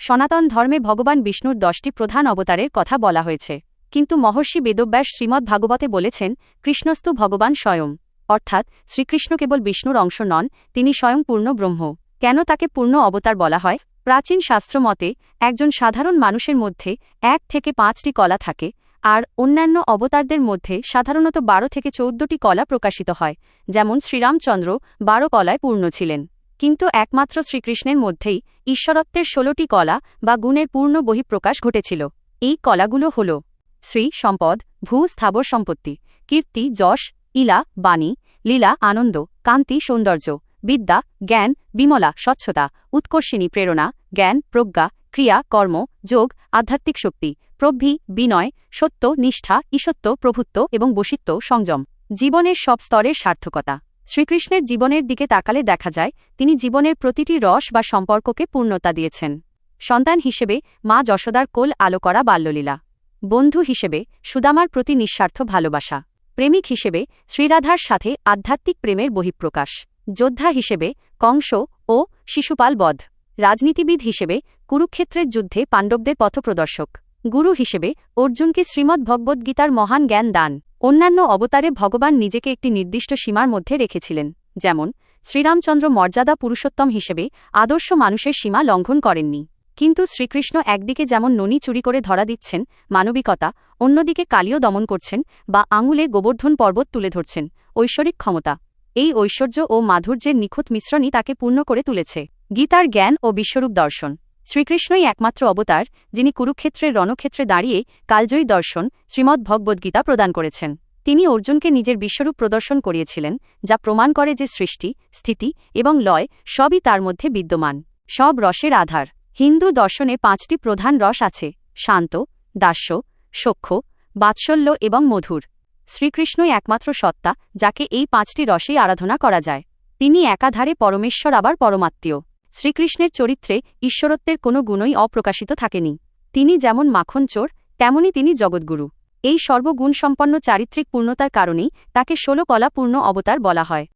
সনাতন ধর্মে ভগবান বিষ্ণুর 10টি প্রধান অবতারের কথা বলা হয়েছে, কিন্তু মহর্ষি বেদব্যাস শ্রীমদ্ ভাগবতে বলেছেন কৃষ্ণস্তু ভগবান স্বয়ং, অর্থাৎ শ্রীকৃষ্ণ কেবল বিষ্ণুর অংশ নন, তিনি স্বয়ং পূর্ণ ব্রহ্ম। কেন তাকে পূর্ণ অবতার বলা হয়? প্রাচীন শাস্ত্র মতে একজন সাধারণ মানুষের মধ্যে 1 থেকে 5টি কলা থাকে, আর অন্যান্য অবতারদের মধ্যে সাধারণত 12 থেকে 14টি কলা প্রকাশিত হয়। যেমন শ্রীরামচন্দ্র 12 কলায় পূর্ণ ছিলেন, কিন্তু একমাত্র শ্রীকৃষ্ণের মধ্যেই ঈশ্বরত্বের 16টি কলা বা গুণের পূর্ণ বহিঃপ্রকাশ ঘটেছিল। এই কলাগুলো হল শ্রী সম্পদ, ভূ স্থাবর সম্পত্তি, কীর্তি যশ, ইলা বাণী, লীলা আনন্দ, কান্তি সৌন্দর্য, বিদ্যা জ্ঞান, বিমলা স্বচ্ছতা, উৎকর্ষিণী প্রেরণা, জ্ঞান প্রজ্ঞা, ক্রিয়া কর্ম, যোগ, আধ্যাত্মিক শক্তি, প্রভৃতি, বিনয়, সত্য, নিষ্ঠা, ঈশত্ব, প্রভুত্ব এবং বশিত্ব, সংযম। জীবনের সব স্তরের সার্থকতা। শ্রীকৃষ্ণের জীবনের দিকে তাকালে দেখা যায় তিনি জীবনের প্রতিটি রস বা সম্পর্ককে পূর্ণতা দিয়েছেন। সন্তান হিসেবে মা যশোদার কোল আলো করা বাল্যলীলা, বন্ধু হিসেবে সুদামার প্রতি নিঃস্বার্থ ভালোবাসা, প্রেমিক হিসেবে শ্রীরাধার সাথে আধ্যাত্মিক প্রেমের বহিঃপ্রকাশ, যোদ্ধা হিসেবে কংস ও শিশুপাল বধ, রাজনীতিবিদ হিসেবে কুরুক্ষেত্রের যুদ্ধে পাণ্ডবদের পথপ্রদর্শক, গুরু হিসেবে অর্জুনকে শ্রীমদ্ ভগবদ্গীতার মহান জ্ঞান দান। অন্যান্য অবতারে ভগবান নিজেকে একটি নির্দিষ্ট সীমার মধ্যে রেখেছিলেন, যেমন শ্রীরামচন্দ্র মর্যাদা পুরুষোত্তম হিসেবে আদর্শ মানুষের সীমা লঙ্ঘন করেননি। কিন্তু শ্রীকৃষ্ণ একদিকে যেমন ননি চুরি করে ধরা দিচ্ছেন মানবিকতা, অন্যদিকে কালিও দমন করছেন বা আঙুলে গোবর্ধন পর্বত তুলে ধরছেন ঐশ্বরিক ক্ষমতা। এই ঐশ্বর্য ও মাধুর্যের নিখুঁত মিশ্রণই তাকে পূর্ণ করে তুলেছে। গীতার জ্ঞান ও বিশ্বরূপ দর্শন। শ্রীকৃষ্ণই একমাত্র অবতার যিনি কুরুক্ষেত্রের রণক্ষেত্রে দাঁড়িয়ে কালজয়ী দর্শন শ্রীমদ্ ভগবদ্গীতা প্রদান করেছেন। তিনি অর্জুনকে নিজের বিশ্বরূপ প্রদর্শন করিয়েছিলেন, যা প্রমাণ করে যে সৃষ্টি, স্থিতি এবং লয় সবই তার মধ্যে বিদ্যমান। সব রসের আধার। হিন্দু দর্শনে 5টি প্রধান রস আছে: শান্ত, দাস্য, সখ্য, বাৎসল্য এবং মধুর। শ্রীকৃষ্ণই একমাত্র সত্তা যাকে এই 5টি রসেই আরাধনা করা যায়। তিনি একাধারে পরমেশ্বর আবার পরমাত্মীয়। শ্রীকৃষ্ণের চরিত্রে ঈশ্বরত্বের কোনো গুণই অপ্রকাশিত থাকেনি। তিনি যেমন মাখন চোর, তেমনি তিনি জগৎগুরু। এই সর্বগুণসম্পন্ন চারিত্রিক পূর্ণতার কারণেই তাকে 16 কলা পূর্ণ অবতার বলা হয়।